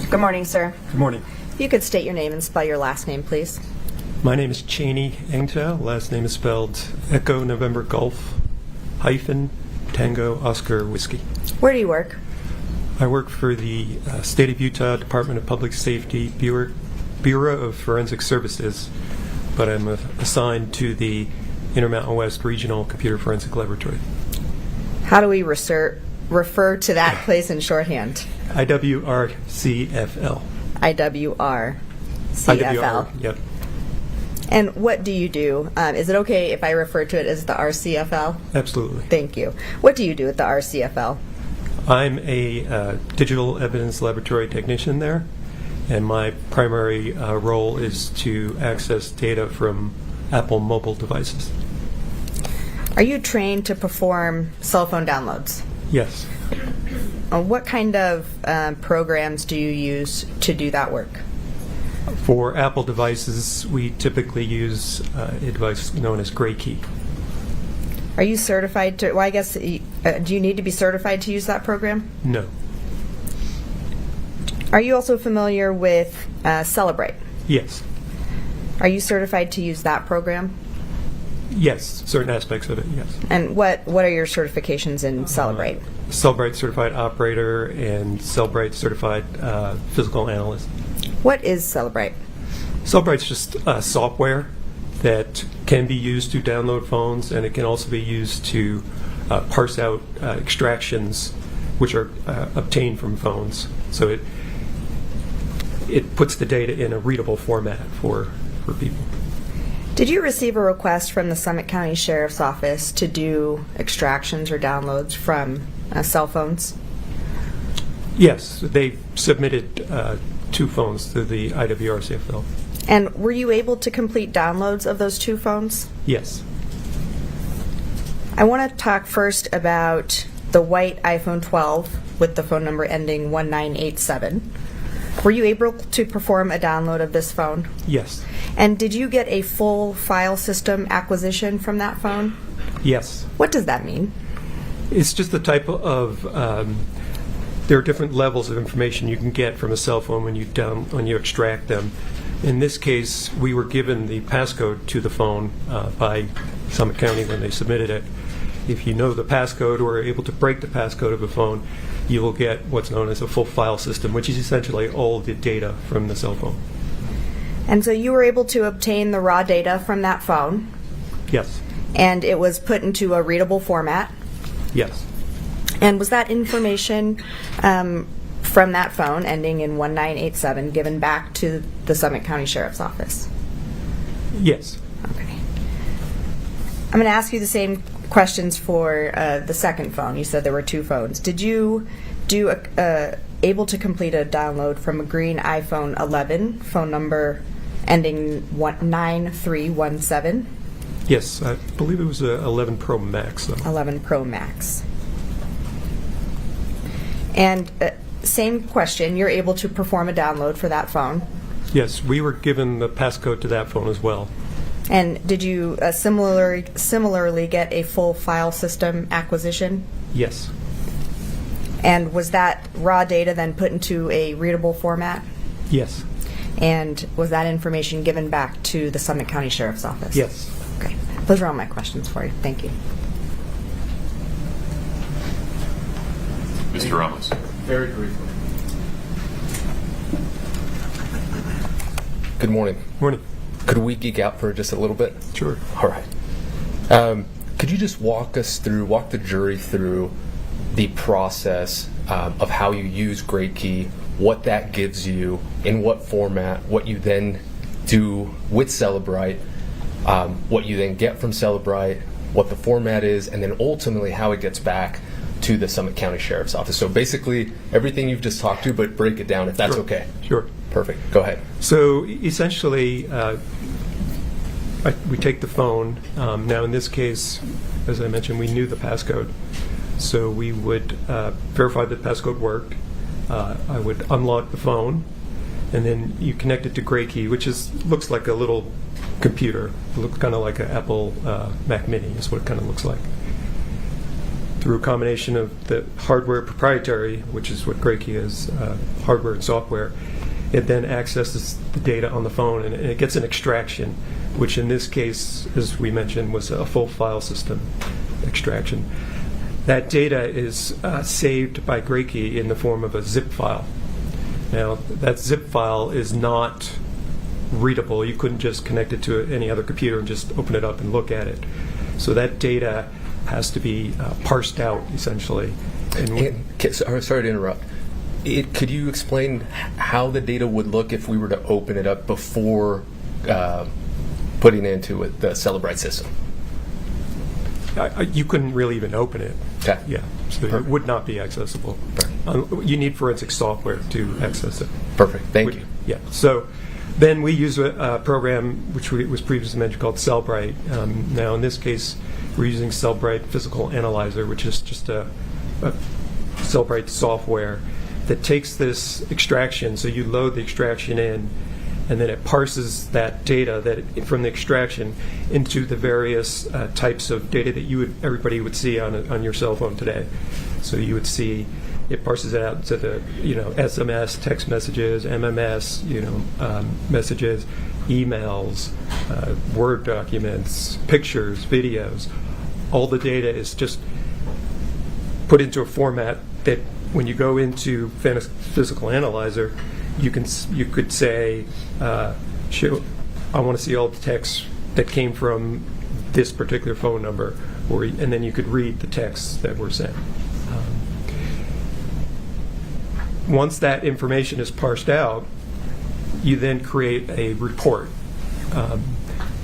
Good morning, sir. Good morning. If you could state your name and spell your last name, please. My name is Cheney Eng-tow. Last name is spelled Echo November Golf hyphen Tango Oscar Whiskey. Where do you work? I work for the State of Utah Department of Public Safety Bureau of Forensic Services, but I'm assigned to the Intermountain West Regional Computer Forensic Laboratory. How do we refer to that place in shorthand? IWRCFL. IWRCFL. IWR, yep. And what do you do? Is it okay if I refer to it as the RCFL? Absolutely. Thank you. What do you do at the RCFL? I'm a digital evidence laboratory technician there, and my primary role is to access data from Apple mobile devices. Are you trained to perform cell phone downloads? Yes. What kind of programs do you use to do that work? For Apple devices, we typically use a device known as Gray Key. Are you certified to, well, I guess, do you need to be certified to use that program? No. Are you also familiar with Celebrate? Yes. Are you certified to use that program? Yes, certain aspects of it, yes. And what are your certifications in Celebrate? Cellbrite Certified Operator and Cellbrite Certified Physical Analyst. What is Celebrate? Cellbrite's just software that can be used to download phones, and it can also be used to parse out extractions which are obtained from phones. So it puts the data in a readable format for people. Did you receive a request from the Summit County Sheriff's Office to do extractions or downloads from cell phones? Yes, they submitted 2 phones to the IWRCFL. And were you able to complete downloads of those 2 phones? Yes. I want to talk first about the white iPhone 12 with the phone number ending 1987. Were you able to perform a download of this phone? Yes. And did you get a full file system acquisition from that phone? Yes. What does that mean? It's just the type of there are different levels of information you can get from a cell phone when you extract them. In this case, we were given the passcode to the phone by Summit County when they submitted it. If you know the passcode or are able to break the passcode of a phone, you will get what's known as a full file system, which is essentially all the data from the cell phone. And so you were able to obtain the raw data from that phone? Yes. And it was put into a readable format? Yes. And was that information from that phone ending in 1987 given back to the Summit County Sheriff's Office? Yes. Okay. I'm going to ask you the same questions for the second phone. You said there were 2 phones. Did you able to complete a download from a green iPhone 11, phone number ending 9317? Yes, I believe it was a 11 Pro Max. 11 Pro Max. And same question, you're able to perform a download for that phone? Yes, we were given the passcode to that phone as well. And did you similarly get a full file system acquisition? Yes. And was that raw data then put into a readable format? Yes. And was that information given back to the Summit County Sheriff's Office? Yes. Okay. Those are all my questions for you. Thank you. Mr. Ramos. Very briefly. Good morning. Morning. Could we geek out for just a little bit? Sure. All right. Could you just walk the jury through the process of how you use Gray Key, what that gives you, in what format, what you then do with Celebrite, what you then get from Celebrite, what the format is, and then ultimately how it gets back to the Summit County Sheriff's Office. So basically everything you've just talked to, but break it down if that's Sure. okay. Sure. Perfect. Go ahead. So essentially, we take the phone. Now in this case, as I mentioned, we knew the passcode. So we would verify that the passcode worked. I would unlock the phone, and then you connect it to Gray Key, which looks like a little computer. It looks kind of like an Apple Mac Mini is what it kind of looks like. through a combination of the hardware proprietary, which is what Great Key is, hardware and software. It then accesses the data on the phone, and it gets an extraction, which in this case, as we mentioned, was a full file system extraction. That data is saved by Great Key in the form of a zip file. Now, that zip file is not readable. You couldn't just connect it to any other computer and just open it up and look at it. So that data has to be parsed out, essentially. Sorry to interrupt. Could you explain how the data would look if we were to open it up before putting it into the Cellebrite system? You couldn't really even open it. Okay. Yeah, so it would not be accessible. You need forensic software to access it. Perfect. Thank you. Yeah. So then we use a program which was previously mentioned called Cellebrite. Now in this case, we're using Cellebrite Physical Analyzer, which is just a Cellebrite software that takes this extraction. So you load the extraction in, and then it parses that data from the extraction into the various types of data that everybody would see on your cell phone today. So you would see it parses it out to the SMS, text messages, MMS, messages, emails, Word documents, pictures, videos. All the data is just put into a format that when you go into Physical Analyzer, you could say, I want to see all the texts that came from this particular phone number, and then you could read the texts that were sent. Once that information is parsed out, you then create a report.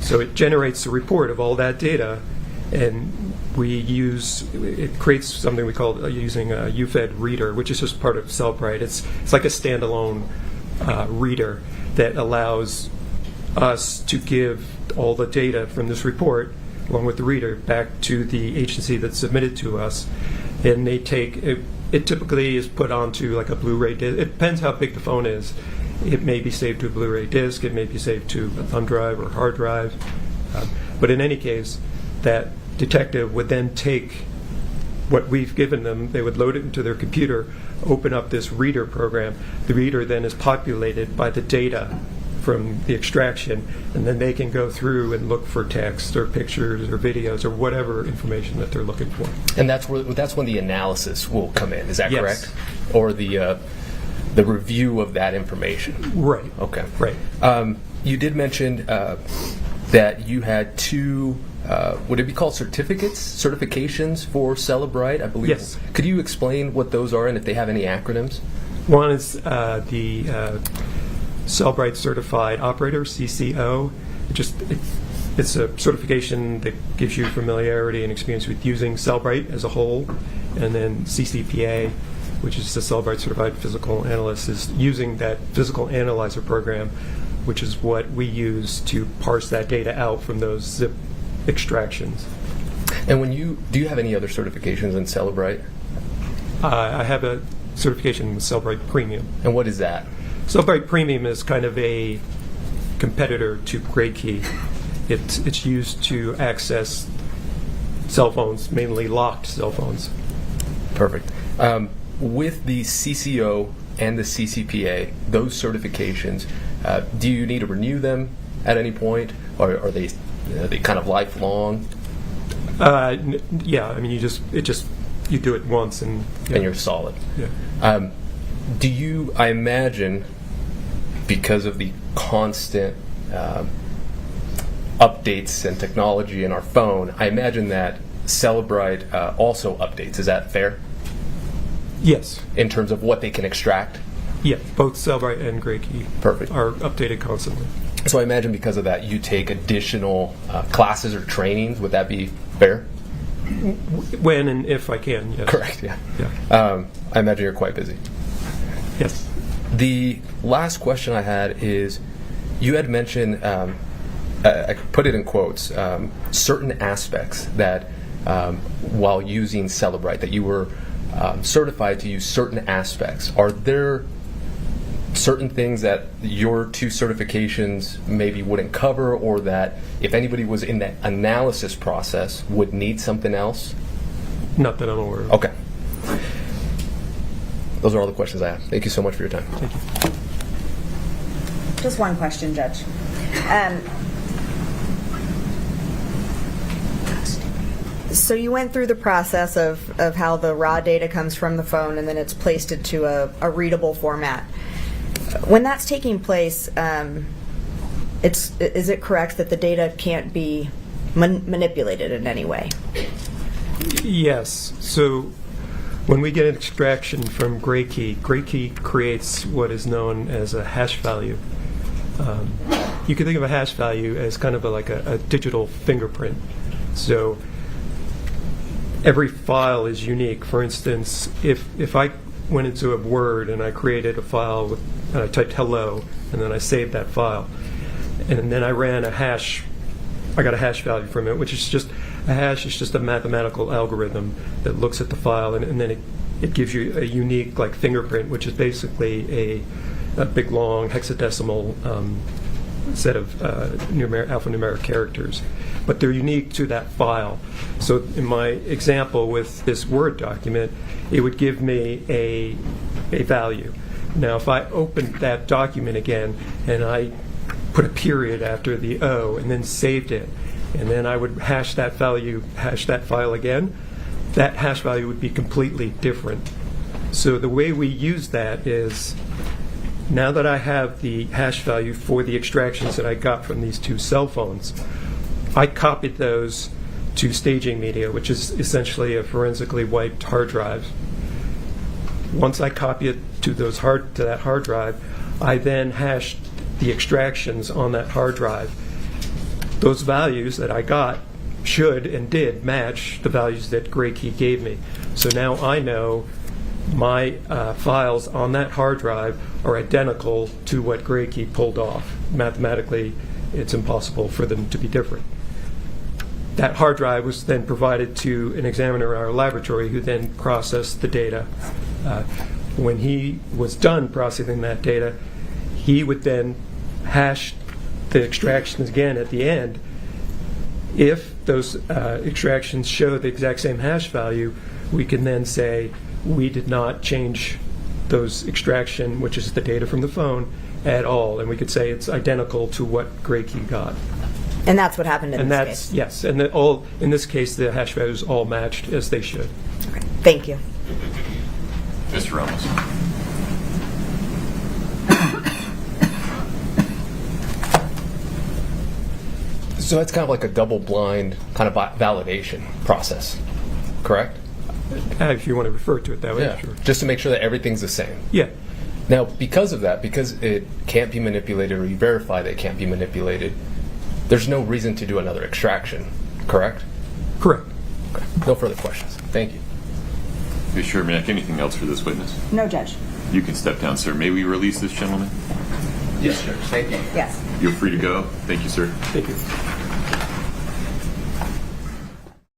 So it generates a report of all that data, and it creates something we call using a UFED reader, which is just part of Cellebrite. It's like a standalone reader that allows us to give all the data from this report, along with the reader, back to the agency that submitted to us. And they take it typically is put onto like a Blu-ray disc. It depends how big the phone is. It may be saved to a Blu-ray disc. It may be saved to a thumb drive or hard drive. But in any case, that detective would then take what we've given them. They would load it into their computer, open up this reader program. The reader then is populated by the data from the extraction, and then they can go through and look for text or pictures or videos or whatever information that they're looking for. And that's when the analysis will come in. Is that Yes. correct? Or the review of that information. Right. Okay. Right. You did mention that you had two. Would it be called certifications for Cellebrite? I believe. Yes. Could Could you explain what those are and if they have any acronyms? One is the Cellebrite Certified Operator, CCO. It's a certification that gives you familiarity and experience with using Cellebrite as a whole. And then CCPA, which is the Cellebrite Certified Physical Analyst, is using that Physical Analyzer program, which is what we use to parse that data out from those zip extractions. And do you have any other certifications in Cellebrite? I have a certification with Cellebrite Premium. And what is that? Cellebrite Premium is kind of a competitor to Great Key. It's used to access cell phones, mainly locked cell phones. Perfect. With the CCO and the CCPA, those certifications, do you need to renew them at any point, or are they kind of lifelong? Yeah, I mean, you do it once and you're solid. Yeah. I imagine, because of the constant updates and technology in our phone, I imagine that Cellebrite also updates. Is that fair? Yes. In terms of what they can extract? Yeah, both Cellebrite and Great Key Perfect. are updated constantly. So I imagine because of that, you take additional classes or trainings. Would that be fair? When and if I can, yes. Correct, yeah. I imagine you're quite busy. Yes. The last question I had is, you had mentioned, I put it in quotes, certain aspects that while using Cellebrite, that you were certified to use certain aspects. Are there certain things that your two certifications maybe wouldn't cover, or that if anybody was in that analysis process would need something else? Not that I'm aware of. Okay. Those are all the questions I have. Thank you so much for your time. Thank you. Just one question, Judge. So you went through the process of how the raw data comes from the phone and then it's placed into a readable format. When that's taking place, is it correct that the data can't be manipulated in any way? Yes. So when we get an extraction from Gray Key creates what is known as a hash value. You can think of a hash value as kind of like a digital fingerprint. So every file is unique. For instance, if I went into a Word and I created a file and I typed hello and then I saved that file and then I ran a hash, I got a hash value from it, which is just a hash is just a mathematical algorithm that looks at the file and then it gives you a unique like fingerprint, which is basically a big long hexadecimal set of alphanumeric characters, but they're unique to that file. So in my example with this Word document, it would give me a value. Now if I opened that document again and I put a period after the O and then saved it, and then I would hash that file again, that hash value would be completely different. So the way we use that is, now that I have the hash value for the extractions that I got from these two cell phones, I copied those to staging media, which is essentially a forensically wiped hard drive. Once I copy it to that hard drive, I then hashed the extractions on that hard drive. Those values that I got should and did match the values that Gray Key gave me. So now I know my files on that hard drive are identical to what Gray Key pulled off. Mathematically, it's impossible for them to be different. That hard drive was then provided to an examiner in our laboratory who then processed the data. When he was done processing that data, he would then hash the extractions again at the end. If those extractions show the exact same hash value, we can then say we did not change those extraction, which is the data from the phone, at all. And we could say it's identical to what Gray Key got. And that's what happened in this case? Yes. And in this case, the hash values all matched as they should. Okay. Thank you. Mr. Ramos. So that's kind of like a double-blind kind of validation process, correct? If you want to refer to it that way, sure. Just to make sure that everything's the same. Yeah. Now, because of that, because it can't be manipulated or you verify that it can't be manipulated, there's no reason to do another extraction, correct? Correct. Okay. No further questions. Thank you. Ms. Sherman, anything else for this witness? No, Judge. You can step down, sir. May we release this gentleman? Yes, sir. Thank you. Yes. You're free to go. Thank you, sir. Thank you.